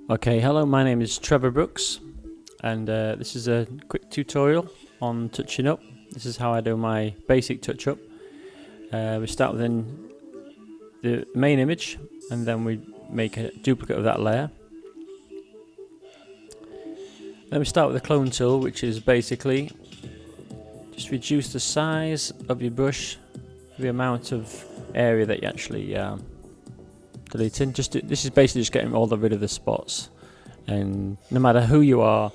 Okay, hello, my name is Trevor Brooks, and this is a quick tutorial on touching up. This is how I do my basic touch up. We start within the main image, and then we make a duplicate of that layer. Then we start with the clone tool, which is basically just reduce the size of your brush, the amount of area that you actually deleting. This is basically just getting rid of the spots. And no matter who you are,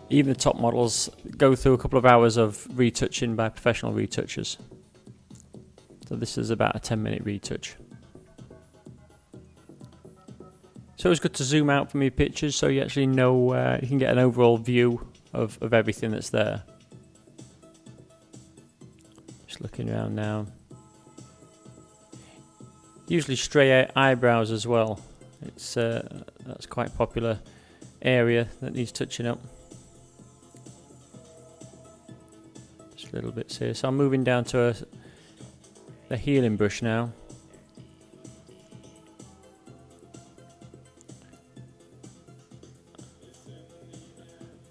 even the top models go through a couple of hours of retouching by professional retouchers. So this is about a 10-minute retouch. So it's good to zoom out from your pictures so you actually know, you can get an overall view of everything that's there. Just looking around now. Usually stray eyebrows as well. It's that's quite a popular area that needs touching up. Just little bits here. So I'm moving down to the healing brush now.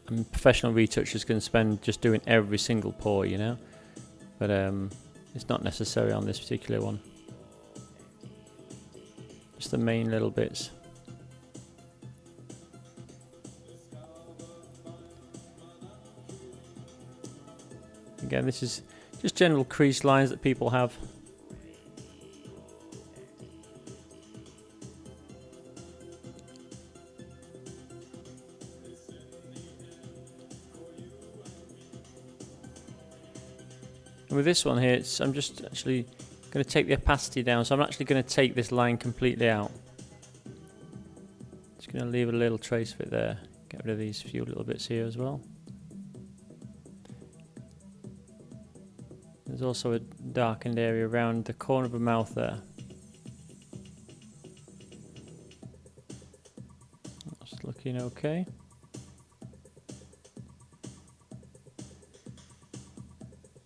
And professional retouchers can spend just doing every single pore, you know, but it's not necessary on this particular one. Just the main little bits. Again, this is just general crease lines that people have. And with this one here, I'm just actually going to take the opacity down, so I'm actually going to take this line completely out. Just going to leave a little trace of it there. Get rid of these few little bits here as well. There's also a darkened area around the corner of the mouth there. That's looking okay.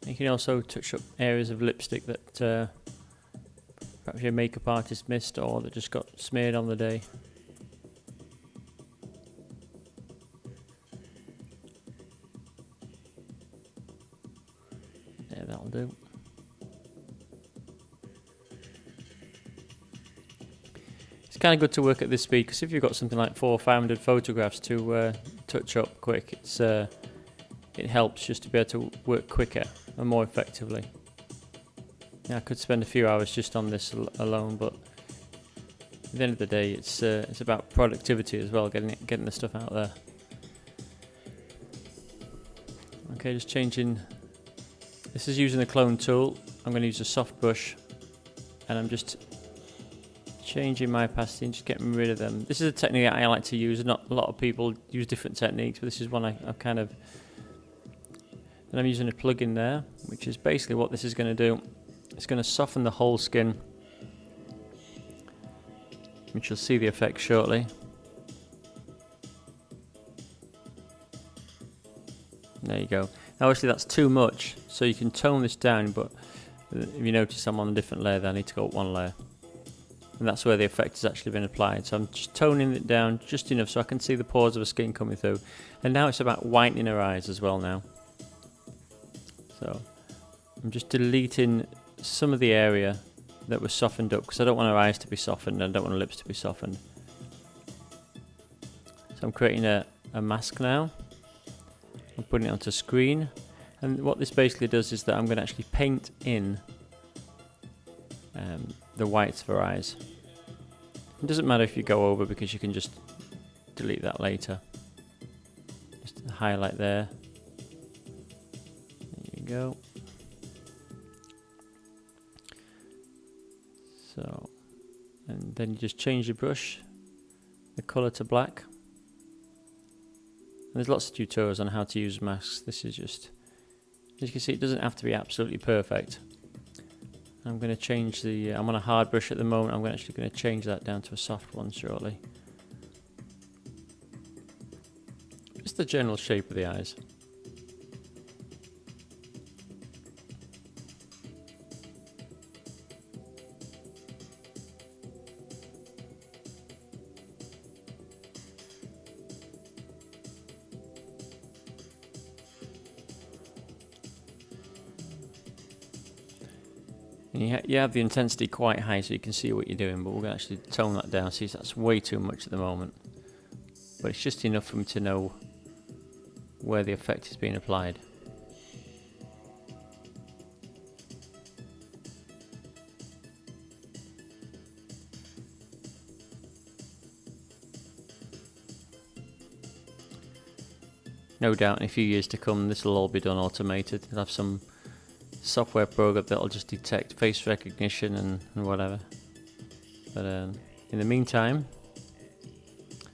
You can also touch up areas of lipstick that perhaps your makeup artist missed or that just got smeared on the day. Yeah, that'll do. It's kind of good to work at this speed because if you've got something like 400 or 500 photographs to touch up quick, it helps just to be able to work quicker and more effectively. Yeah, I could spend a few hours just on this alone, but at the end of the day, it's about productivity as well, getting the stuff out there. Okay, just changing. This is using the clone tool. I'm going to use a soft brush, and I'm just changing my opacity and just getting rid of them. This is a technique I like to use. Not a lot of people use different techniques, but this is one I've kind of. And I'm using a plugin there, which is basically what this is going to do. It's going to soften the whole skin, which you'll see the effect shortly. There you go. Now obviously that's too much, so you can tone this down, but if you notice I'm on a different layer there, I need to go up one layer. And that's where the effect has actually been applied. So I'm just toning it down just enough so I can see the pores of the skin coming through. And now it's about whitening her eyes as well now. So I'm just deleting some of the area that was softened up because I don't want her eyes to be softened and I don't want her lips to be softened. So I'm creating a mask now. I'm putting it onto screen, and what this basically does is that I'm going to actually paint in the whites of her eyes. It doesn't matter if you go over because you can just delete that later. Just a highlight there. Go. So, and then you just change your brush, the color to black. And there's lots of tutorials on how to use masks. This is just, as you can see, it doesn't have to be absolutely perfect. I'm going to change the, I'm on a hard brush at the moment, I'm actually going to change that down to a soft one shortly. Just the general shape of the eyes. You have the intensity quite high so you can see what you're doing, but we're going to actually tone that down. See, that's way too much at the moment. But it's just enough for me to know where the effect is being applied. No doubt in a few years to come this will all be done automated. You'll have some software program that'll just detect face recognition and whatever. But in the meantime,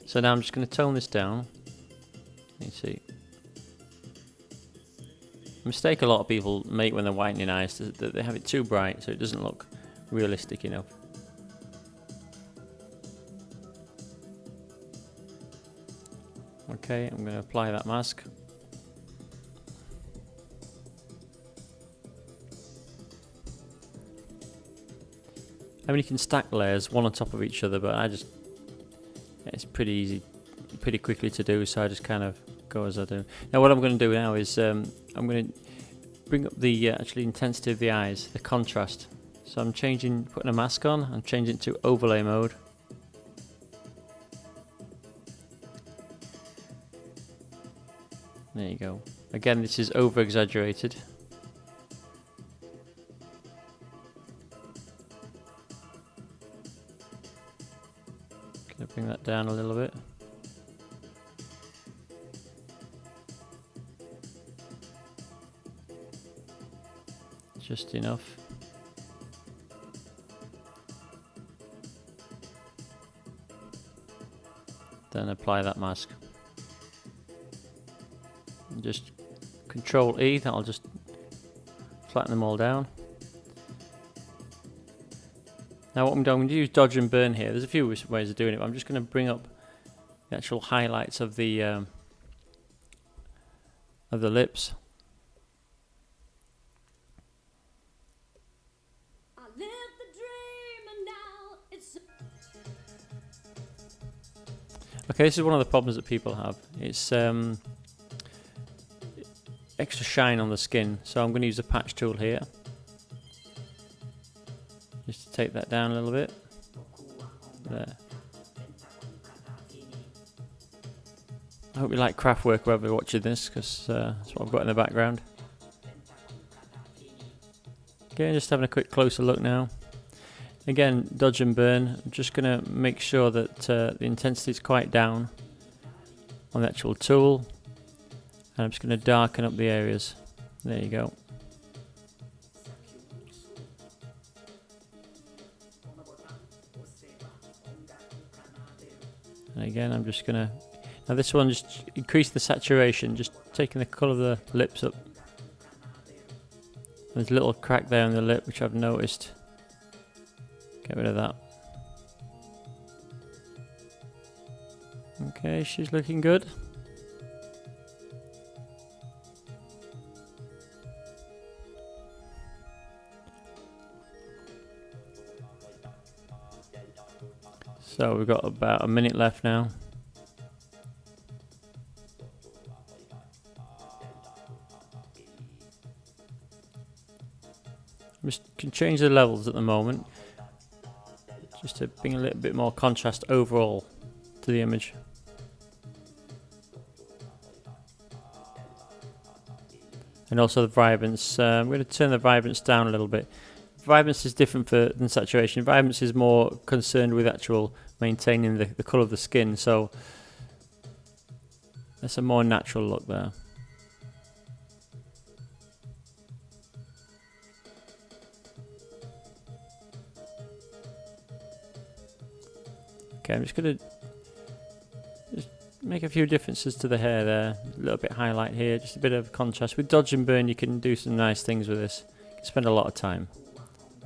so now I'm just going to tone this down. You see, a mistake a lot of people make when they're whitening eyes is that they have it too bright, so it doesn't look realistic enough. Okay, I'm going to apply that mask. I mean, you can stack layers one on top of each other, but it's pretty easy, pretty quickly to do, so I just kind of go as I do. Now what I'm going to do now is I'm going to bring up the actually intensity of the eyes, the contrast. So I'm putting a mask on, I'm changing it to overlay mode. There you go. Again, this is over exaggerated. Gonna bring that down a little bit. Just enough. Then apply that mask. And just Control E, that'll just flatten them all down. Now what I'm going to use dodge and burn here. There's a few ways of doing it, but I'm just going to bring up the actual highlights of the lips. Okay, this is one of the problems that people have. It's extra shine on the skin, so I'm going to use the patch tool here just to take that down a little bit. There. I hope you like craft work wherever you're watching this, because that's what I've got in the background. Okay, just having a quick closer look now. Again, dodge and burn. I'm just going to make sure that the intensity is quite down on the actual tool, and I'm just going to darken up the areas. There you go. And again, I'm just going to, now this one, just increase the saturation, just taking the colour of the lips up. There's a little crack there in the lip which I've noticed. Get rid of that. Okay, she's looking good. So we've got about a minute left now. Just can change the levels at the moment, just to bring a little bit more contrast overall to the image. And also the vibrance. I'm going to turn the vibrance down a little bit. Vibrance is different than saturation. Vibrance is more concerned with actual maintaining the colour of the skin, so that's a more natural look there. Okay, I'm just going to make a few differences to the hair there. A little bit highlight here, just a bit of contrast. With dodge and burn you can do some nice things with this. You can spend a lot of time.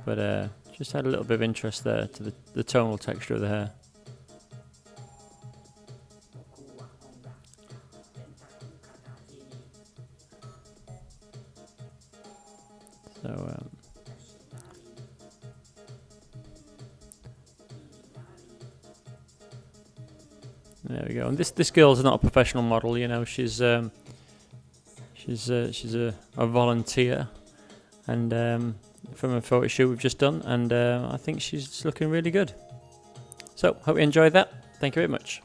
But just add a little bit of interest there to the tonal texture of the hair. So there we go. And this girl's not a professional model, you know. She's a volunteer, and from a photo shoot we've just done, and I think she's looking really good. So, hope you enjoyed that. Thank you very much.